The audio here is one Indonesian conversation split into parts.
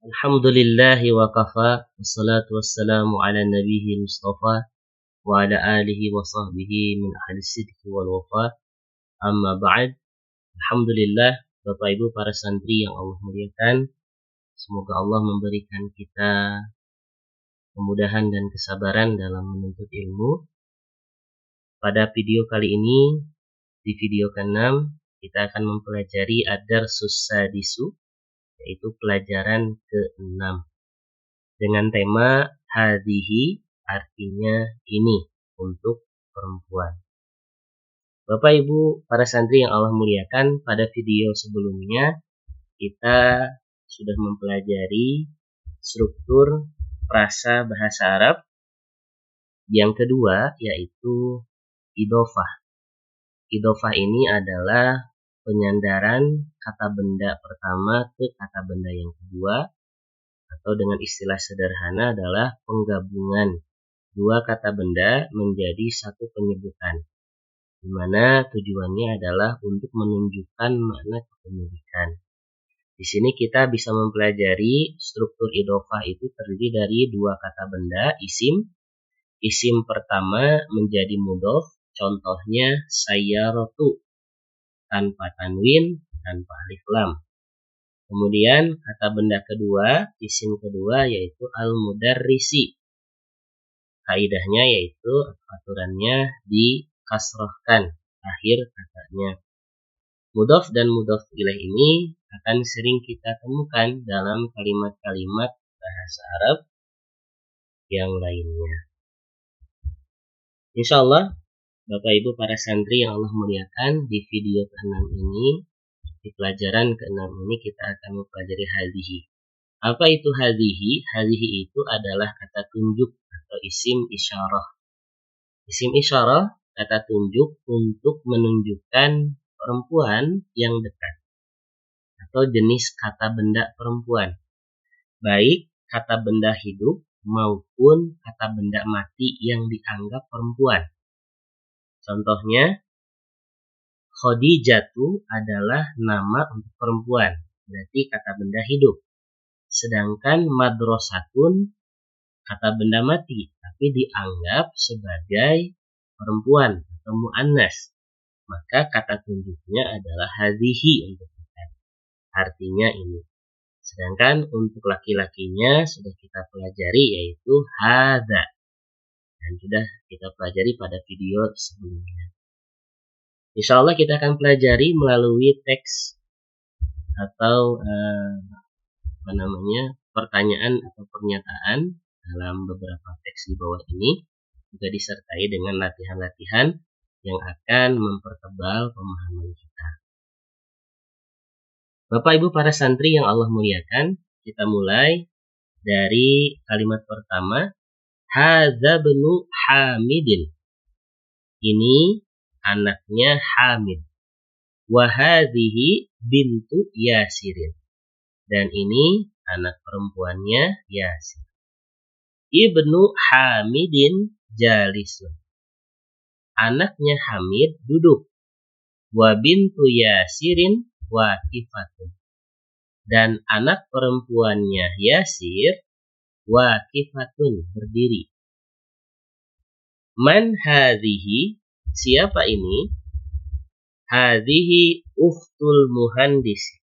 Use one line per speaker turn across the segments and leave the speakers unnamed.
Alhamdulillahi wa kafa. Wassalatu wassalamu ala nabihi mustafa wa ala alihi wa sahbihi min ahli sidqi wal wafa. Amma ba'd. Alhamdulillah, Bapak Ibu para santri yang Allah muliakan. Semoga Allah memberikan kita kemudahan dan kesabaran dalam menuntut ilmu. Pada video kali ini, di video ke-6, kita akan mempelajari ad-darsus sadisu, yaitu pelajaran ke-6 dengan tema hadhihi, artinya ini untuk perempuan. Bapak Ibu para santri yang Allah muliakan, pada video sebelumnya kita sudah mempelajari struktur frasa bahasa Arab yang kedua, yaitu idhofah. Idhofah ini adalah penyandaran kata benda pertama ke kata benda yang kedua, atau dengan istilah sederhana adalah penggabungan dua kata benda menjadi satu penyebutan, di mana tujuannya adalah untuk menunjukkan makna kepemilikan. Di sini kita bisa mempelajari struktur idhofah itu terdiri dari dua kata benda, isim. Isim pertama menjadi mudhof, contohnya sayyaratu, tanpa tanwin, tanpa alif lam. Kemudian kata benda kedua, isim kedua yaitu al-mudarrisi. Kaidahnya yaitu aturannya dikasrohkan akhir katanya. Mudhof dan mudhof ilaih ini akan sering kita temukan dalam kalimat-kalimat bahasa Arab yang lainnya. Insyaallah Bapak Ibu para santri yang Allah muliakan, di video ke-6 ini, di pelajaran ke-6 ini kita akan mempelajari hadhihi. Apa itu hadhihi? Hadhihi itu adalah kata tunjuk atau isim isyarah. Isim isyarah, kata tunjuk untuk menunjukkan perempuan yang dekat atau jenis kata benda perempuan, baik kata benda hidup maupun kata benda mati yang dianggap perempuan. Contohnya, Khadijatu adalah nama untuk perempuan, berarti kata benda hidup. Sedangkan madrasatun kata benda mati, tapi dianggap sebagai perempuan atau muannas. Maka kata tunjuknya adalah hadhihi untuk kita. Artinya ini. Sedangkan untuk laki-lakinya sudah kita pelajari, yaitu hadza. Dan sudah kita pelajari pada video sebelumnya. Insya Allah kita akan pelajari melalui teks atau pertanyaan atau pernyataan dalam beberapa teks di bawah ini, juga disertai dengan latihan-latihan yang akan mempertebal pemahaman kita. Bapak Ibu para santri yang Allah muliakan, kita mulai dari kalimat pertama, hadza bnu Hamidin. Ini anaknya Hamid. Wa hadhihi bintu Yasirin. Dan ini anak perempuannya Yasir. Ibnu Hamidin jalisun. Anaknya Hamid duduk. Wa bintu Yasirin waqifatun. Dan anak perempuannya Yasir waqifatun, berdiri. Man hadhihi, siapa ini? Hadhihi ukhtul muhandis.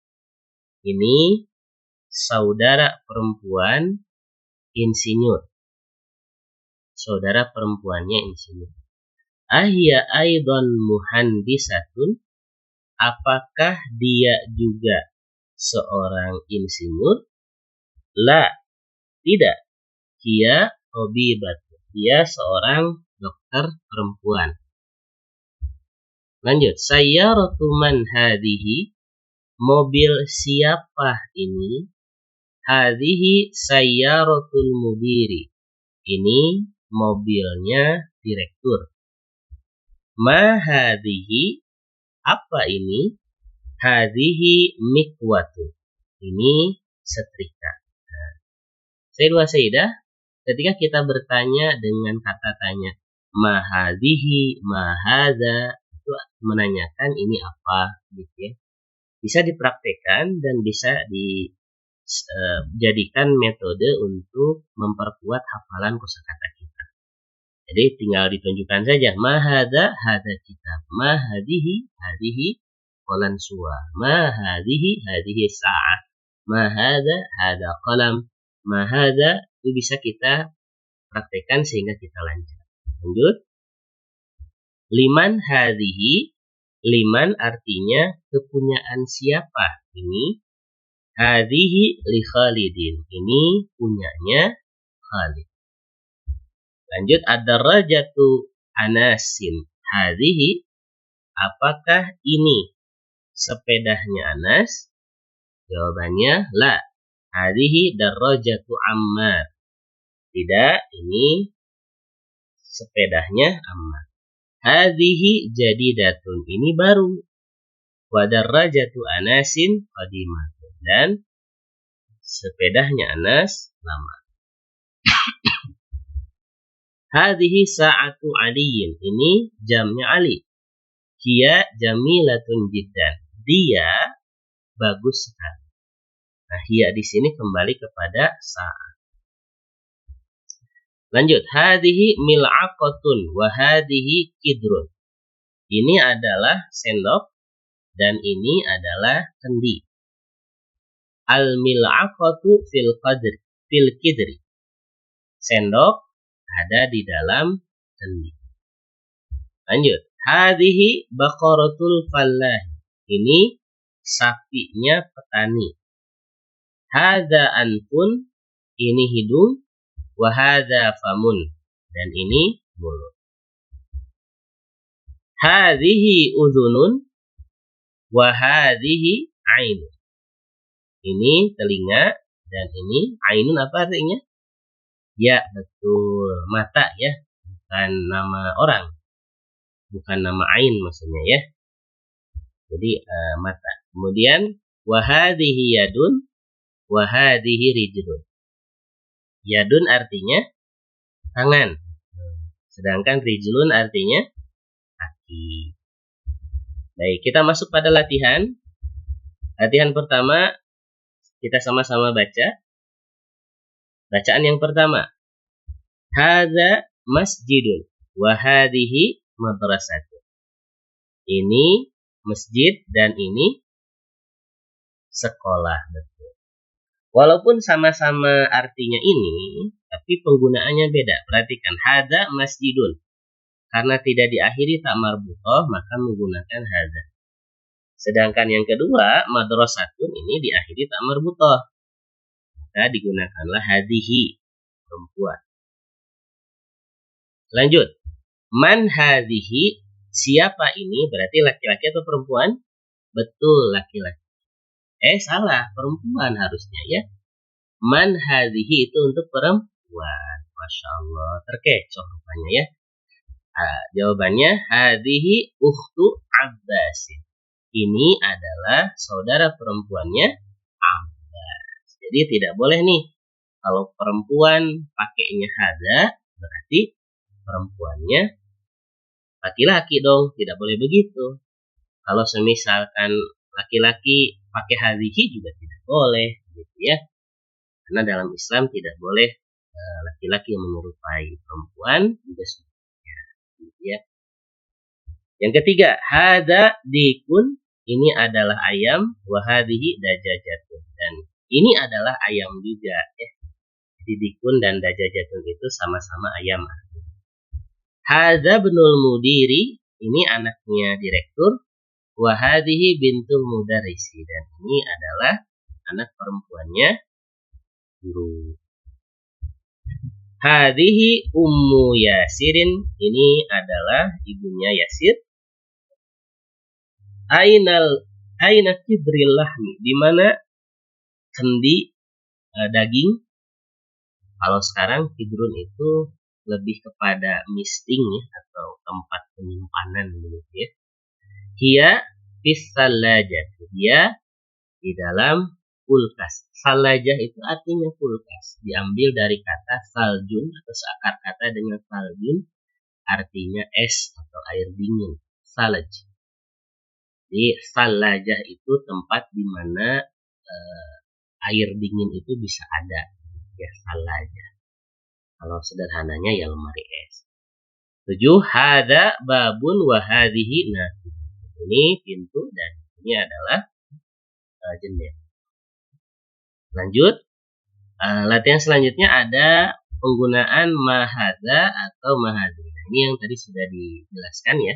Ini saudara perempuan insinyur. Saudara perempuannya insinyur. Ahya aidan muhandisatun. Apakah dia juga seorang insinyur? La, tidak. Dia tabibat. Dia seorang dokter perempuan. Lanjut. Sayyaratu man hadhihi. Mobil siapa ini? Hadhihi sayyaratul mudiri. Ini mobilnya direktur. Ma hadhihi, apa ini? Hadhihi mikwatu. Ini setrika. Nah, Sayyidah, ketika kita bertanya dengan kata tanya, ma hadhihi, ma hadza, itu menanyakan ini apa, gitu ya. Bisa dipraktekkan dan bisa jadikan metode untuk memperkuat hafalan kosakata kita. Jadi tinggal ditunjukkan saja. Ma hadza, hadza kitab. Ma hadihi, hadihi qalansuwa. Ma hadihi, hadihi sa'ah. Ma hadza, hadza qalam. Ma hadza, itu bisa kita praktekkan sehingga kita lancar. Lanjut. Liman hadihi. Liman artinya kepunyaan siapa? Ini. Hadihi li Khalidin. Ini punyanya Khalid. Lanjut, ad-darajatu Anasin. Hadihi, apakah ini sepedanya Anas? Jawabannya la. Hadihi darajatu Ammar. Tidak, ini sepedanya Ammar. Hadihi jadidatun. Ini baru. Wa darajatu Anasin qadimatun. Dan sepedanya Anas lama. Hadihi sa'atu Aliyin. Ini jamnya Ali. Hiya jamilatun jiddan. Dia bagus sekali. Nah, hiya di sini kembali kepada sa'at. Lanjut. Hadihi mil'aqatun wa hadihi kidrun. Ini adalah sendok dan ini adalah kendi. Al-mil'aqatu fil kidri. Sendok ada di dalam kendi. Lanjut. Hadihi baqaratul fallah. Ini sapinya petani. Hadza anfun. Ini hidung. Wa hadza famun. Dan ini mulut. Hadihi udhunun. Wa hadihi ainun. Ini telinga dan ini ainun apa artinya? Ya, betul. Mata ya. Bukan nama orang. Bukan nama ain maksudnya ya. Jadi mata. Kemudian wahadihi yadun. Wahadihi rijlun. Yadun artinya tangan. Sedangkan rijlun artinya kaki. Baik, kita masuk pada latihan. Latihan pertama. Kita sama-sama baca. Bacaan yang pertama. Hadza masjidun wa hadhihi madrasatun. Ini masjid dan ini sekolah, betul. Walaupun sama-sama artinya ini, tapi penggunaannya beda. Perhatikan, hadza masjidun. Karena tidak diakhiri tak marbutah, maka menggunakan hadza. Sedangkan yang kedua, madrasatun ini diakhiri tak marbutah. Maka digunakanlah hadhihi, perempuan. Lanjut. Man hadhihi, siapa ini? Berarti laki-laki atau perempuan? Betul, laki-laki. Salah, perempuan harusnya ya. Man hadhihi itu untuk perempuan. Masya Allah, terkecoh rupanya ya. Jawabannya hadhihi ukhtu Abbasin. Ini adalah saudara perempuannya Abbas. Jadi tidak boleh nih. Kalau perempuan pakainya hadza, berarti perempuannya laki-laki dong. Tidak boleh begitu. Kalau semisalkan laki-laki pakai hadhihi juga tidak boleh. Gitu ya. Karena dalam Islam tidak boleh laki-laki yang menyerupai perempuan juga sebaliknya. Gitu ya. Yang ketiga, hadza dikun. Ini adalah ayam, wahadihi dajajatun. Dan ini adalah ayam juga. Dikun dan dajajatun itu sama-sama ayam. Hadza binul mudiri. Ini anaknya direktur. Wahadihi bintul mudarrisi. Dan ini adalah anak perempuannya guru. Hadihi ummu Yasirin. Ini adalah ibunya Yasir. Aina kibril lahmi, di mana kendi daging. Kalau sekarang kidrun itu lebih kepada misting ya, atau tempat penyimpanan begitu ya. Hiya fis salajah, dia di dalam kulkas. Salajah itu artinya kulkas, diambil dari kata saljun atau seakar kata dengan saljun, artinya es atau air dingin. Salaj. Jadi salajah itu tempat di mana air dingin itu bisa ada. Ya salah aja. Kalau sederhananya ya lemari es. 7. Hada babun wa hadhihi nafidh. Ini pintu dan ini adalah jendela. Lanjut. Latihan selanjutnya ada penggunaan mahadza atau mahadzi. Nah, ini yang tadi sudah dijelaskan ya.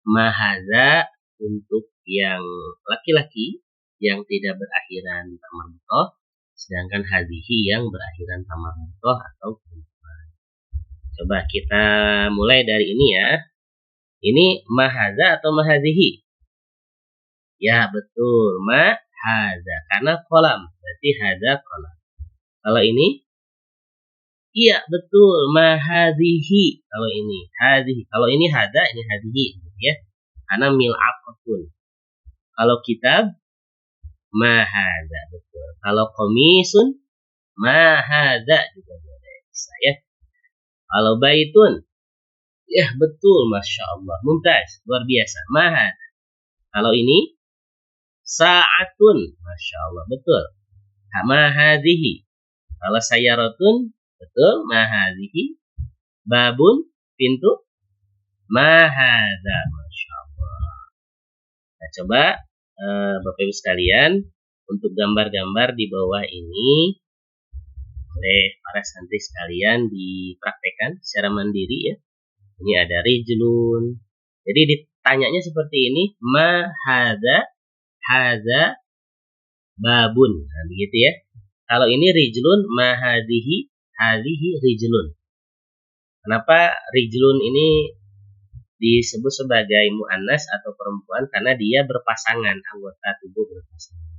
Mahadza untuk yang laki-laki yang tidak berakhiran tamarbutoh, sedangkan hadhihi yang berakhiran tamarbutoh atau perempuan. Coba kita mulai dari ini ya. Ini mahadza atau mahadhihi? Ya betul, mahadza karena kolam, berarti hadza kolam. Kalau ini? Iya betul, mahadhihi. Kalau ini hadhihi, kalau ini hadza, ini hadhihi, gitu ya. Karena mil'aqatun. Kalau kitab mahadza, betul. Kalau komisun mahadza juga boleh, bisa ya. Kalau baitun, ya betul, masya Allah, mumtaz, luar biasa, mahadza. Kalau ini sa'atun, masya Allah, betul. Mahadhihi. Kalau sayaratun, betul, mahadhihi. Babun, pintu, mahadza, masya Allah. Nah, coba Bapak Ibu sekalian, untuk gambar-gambar di bawah ini oleh para santri sekalian dipraktekkan secara mandiri ya. Ini ada rijlun. Jadi ditanyanya seperti ini, mahadza, hadza babun. Nah, begitu ya. Kalau ini rijlun, mahadhihi, hadhihi rijlun. Kenapa rijlun ini disebut sebagai muannas atau perempuan? Karena dia berpasangan, anggota tubuh berpasangan.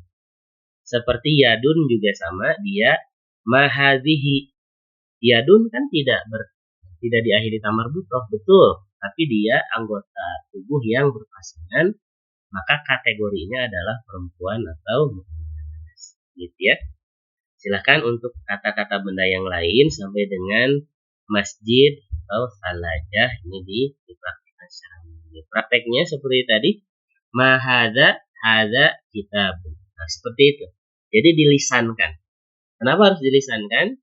Seperti yadun juga sama, dia mahadhihi. Yadun kan tidak diakhiri tamarbutoh, betul. Tapi dia anggota tubuh yang berpasangan, maka kategorinya adalah perempuan atau muannas. Gitu ya. Silahkan untuk kata-kata benda yang lain sampai dengan masjid atau salajah ini dipraktikkan secara mandiri. Prakteknya seperti tadi, mahadza, hadza kitab. Nah, seperti itu. Jadi dilisankan. Kenapa harus dilisankan?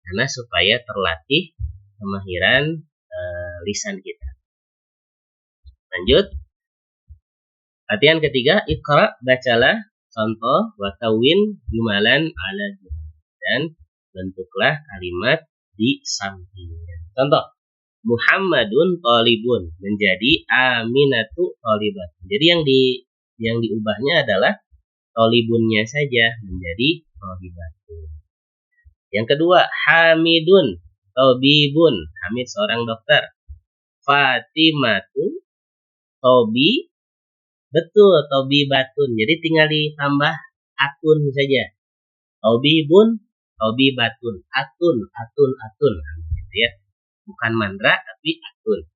Karena supaya terlatih kemahiran lisan kita. Lanjut. Latihan ketiga, iqra, bacalah. Contoh, watawin jumalan ala jumal. Dan bentuklah kalimat di sampingnya. Contoh, Muhammadun thalibun menjadi Aminatu thalibatun. Jadi yang diubahnya adalah thalibunnya saja menjadi thalibatun. Yang kedua, Hamidun tabibun. Hamid seorang dokter. Fatimatu tabi, betul, tabibatun. Jadi tinggal ditambah atun saja. Tabibun, tabibatun. Atun. Gitu ya. Bukan mandra tapi atun.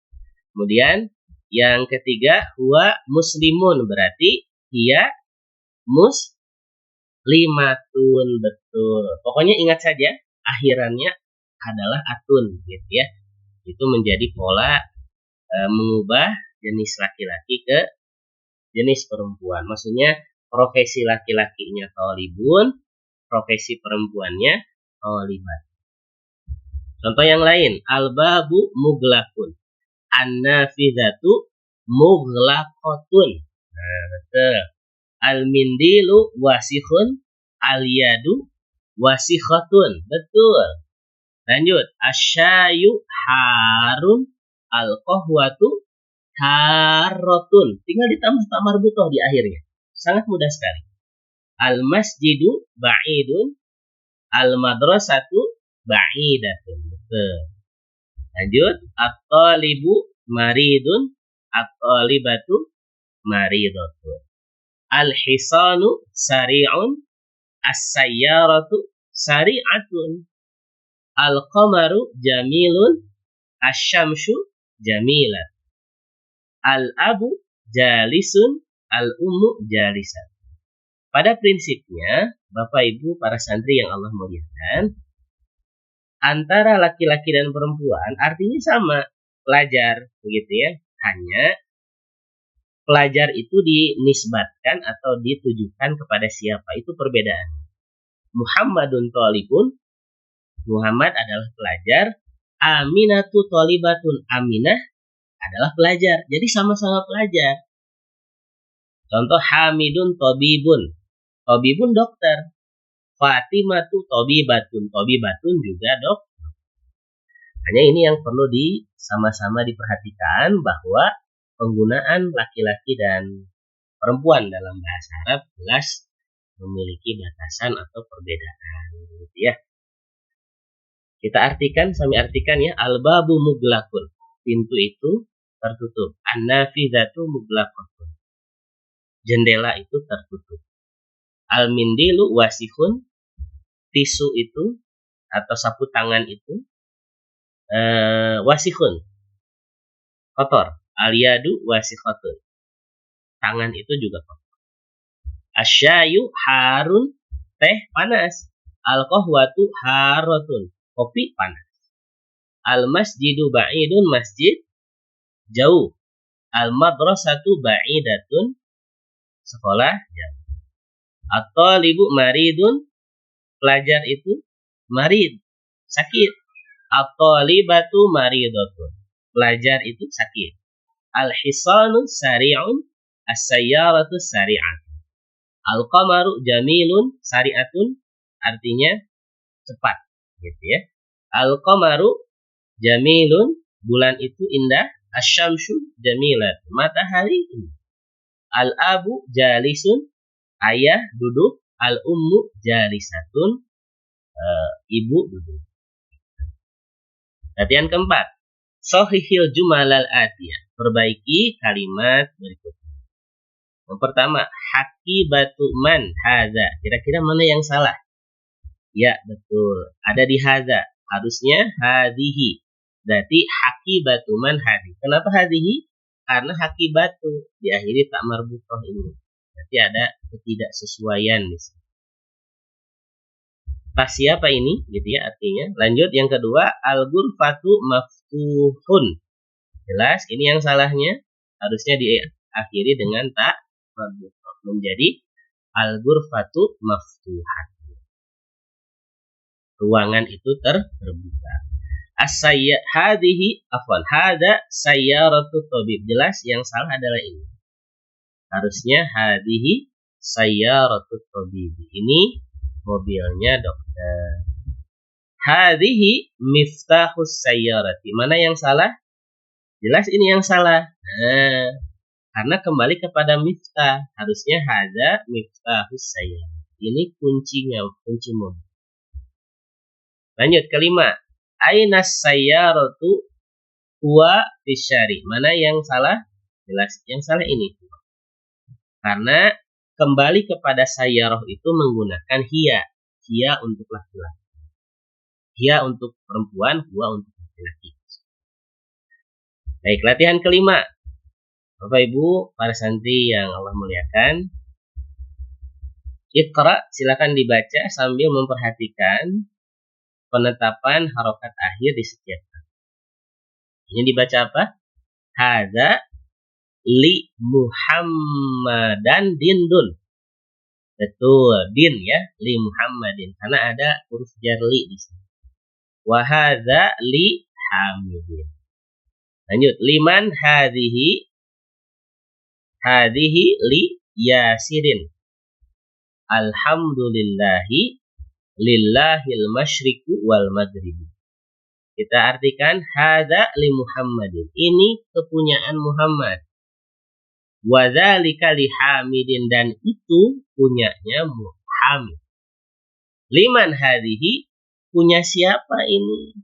Kemudian yang ketiga, huwa muslimun, berarti dia muslimatun, betul. Pokoknya ingat saja akhirannya adalah atun, gitu ya. Itu menjadi pola mengubah jenis laki-laki ke jenis perempuan. Maksudnya profesi laki-lakinya thalibun, profesi perempuannya thalibat. Contoh yang lain, al-babu muglaqun, an-nafidhatu muglaqatun. Nah, betul. Al-mindilu wasikhun, al-yadu wasikhatun. Betul. Lanjut, asyayu harun, al-qahwatu harrotun. Tinggal ditambah tamarbutoh di akhirnya. Sangat mudah sekali. Al-masjidu ba'idun, al-madrasatu ba'idatun. Betul. Lanjut, at-talibu maridun, at-talibatu maridatun. Al-hisanu sari'un, as-sayyaratu sari'atun. Al-qamaru jamilun, asy-syamsu jamilat. Al-abu jalisun, al-ummu jalisat. Pada prinsipnya, Bapak Ibu para santri yang Allah muliakan, antara laki-laki dan perempuan artinya sama, pelajar, begitu ya. Hanya pelajar itu dinisbatkan atau ditujukan kepada siapa, itu perbedaan. Muhammadun thalibun, Muhammad adalah pelajar. Aminatu thalibatun, Aminah adalah pelajar. Jadi sama-sama pelajar. Contoh Hamidun tabibun, tabibun dokter. Fatimatu tabibatun, tabibatun juga dokter. Hanya ini yang perlu sama-sama diperhatikan bahwa penggunaan laki-laki dan perempuan dalam bahasa Arab jelas memiliki batasan atau perbedaan, gitu ya. Kita artikan, ya, al-babu muglaqun, pintu itu tertutup. An-nafizatu muglaqatun, jendela itu tertutup. Al-mindilu wasihun, tisu itu atau sapu tangan itu wasihun, kotor. Al-yadu wasikhatun, tangan itu juga kotor. Asyayu harun, teh panas. Al-qahwatu haratun, kopi panas. Al-masjidu ba'idun, masjid jauh. Al-madrasatu ba'idatun, sekolah jauh. At-talibu maridun, pelajar itu marid, sakit. At-talibatu maridatun, pelajar itu sakit. Al-hisanu sari'un, as-sayyaratu sari'atun. Al-qamaru jamilun, sari'atun artinya cepat, gitu ya. Al-qamaru jamilun, bulan itu indah. Asy-syamsu jamilatun, matahari indah. Al-abu jalisun, ayah duduk. Al-ummu jalisatun, ibu duduk. Latihan keempat, shahihil jumalal atiyah, perbaiki kalimat berikutnya. Yang pertama, hakibatu man hadza, kira-kira mana yang salah? Ya, betul, ada di hadza, harusnya hadihi. Berarti hakibatu man hadi. Kenapa hadihi? Karena hakibatu diakhiri tak marbutah ini. Berarti ada ketidaksesuaian di sini. Tas siapa ini, gitu ya artinya. Lanjut yang kedua, al-ghurfatu maftuhun. Jelas ini yang salahnya, harusnya diakhiri dengan tak marbutah, menjadi al-ghurfatu maftuhan. Ruangan itu terbuka. Hadihi afwan, hada sayyaratu tabib. Jelas yang salah adalah ini. Harusnya hadihi sayyaratu tabib. Ini mobilnya dokter. Hadihi miftahus sayyarati. Mana yang salah? Jelas ini yang salah. Karena kembali kepada miftah. Harusnya hada miftahus sayyarati. Ini kuncinya, kunci mobil. Lanjut kelima. Aina sayyaratu huwa fisyari. Mana yang salah? Jelas yang salah ini. Karena kembali kepada sayyarah itu menggunakan hiya. Hiya untuk laki-laki. Hiya untuk perempuan, huwa untuk laki-laki. Baik, latihan kelima. Bapak Ibu, para santri yang Allah muliakan. Iqra, silakan dibaca sambil memperhatikan penetapan harokat akhir di setiap kata. Ini dibaca apa? Hadza li Muhammadan dindun. Betul, din ya, li Muhammadin, karena ada huruf jar li di sini. Wa hadza li Hamidin. Lanjut, liman hadhihi, hadhihi li Yasirin. Alhamdulillahi lillahil masyriqu wal maghribu. Kita artikan hadza li Muhammadin, ini kepunyaan Muhammad. Wa dzalika li Hamidin, dan itu punyanya Muhammad. Liman hadhihi, punya siapa ini?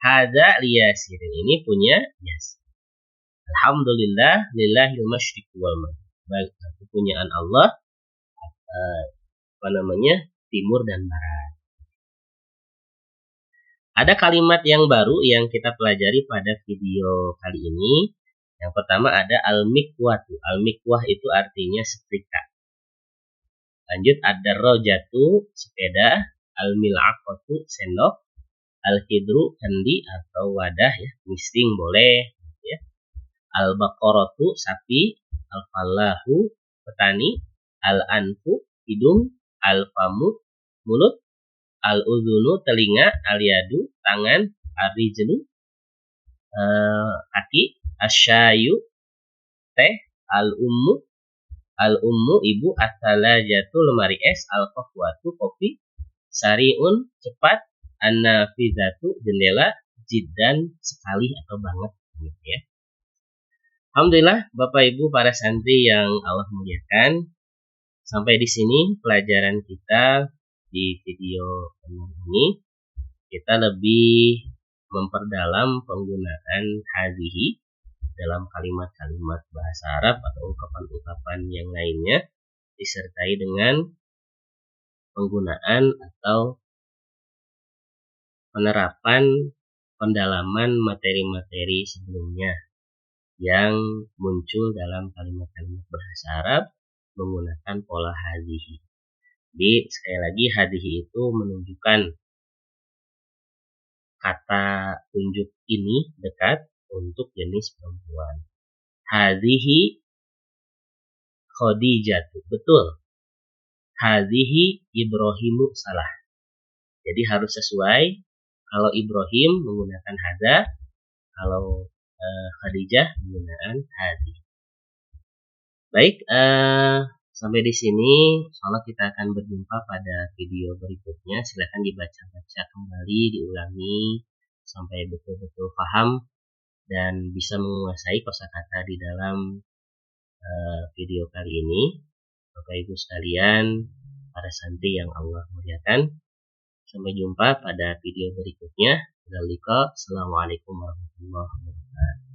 Hadza li Yasirin, ini punya Yasir. Alhamdulillah lillahil masyriqu wal maghrib, kepunyaan Allah timur dan barat. Ada kalimat yang baru yang kita pelajari pada video kali ini. Yang pertama ada al-mikwatu. Al-mikwah itu artinya setrika. Lanjut ada rojatu, sepeda. Al-mil'aqatu, sendok. Al-hidru, kendi atau wadah ya, misting boleh ya. Al-baqaratu, sapi. Al-fallahu, petani. Al-anfu, hidung. Al-famu, mulut. al-udhunu telinga, al-yadu tangan, ar-rijlu kaki, asyayu teh, al-ummu ibu, at-talajatu lemari es, al-qahwatu kopi, sari'un cepat, an-nafidatu jendela, jiddan sekali atau banget gitu ya. Alhamdulillah Bapak Ibu para santri yang Allah muliakan, sampai di sini pelajaran kita di video ini. Kita lebih memperdalam penggunaan hadhihi dalam kalimat-kalimat bahasa Arab atau ungkapan-ungkapan yang lainnya, disertai dengan penggunaan atau penerapan pendalaman materi-materi sebelumnya yang muncul dalam kalimat-kalimat bahasa Arab menggunakan pola hadhihi. Jadi sekali lagi hadhihi itu menunjukkan kata tunjuk ini dekat untuk jenis perempuan. Hadhihi Khadijatu, betul. Hadhihi Ibrahimu salah. Jadi harus sesuai. Kalau Ibrahim menggunakan hadza, kalau Khadijah menggunakan hadhi. Baik, sampai di sini. Insyaallah kita akan berjumpa pada video berikutnya. Silakan dibaca-baca kembali, diulangi sampai betul-betul paham dan bisa menguasai kosakata di dalam video kali ini. Bapak Ibu sekalian, para santri yang Allah muliakan, sampai jumpa pada video berikutnya. Assalamualaikum warahmatullahi wabarakatuh.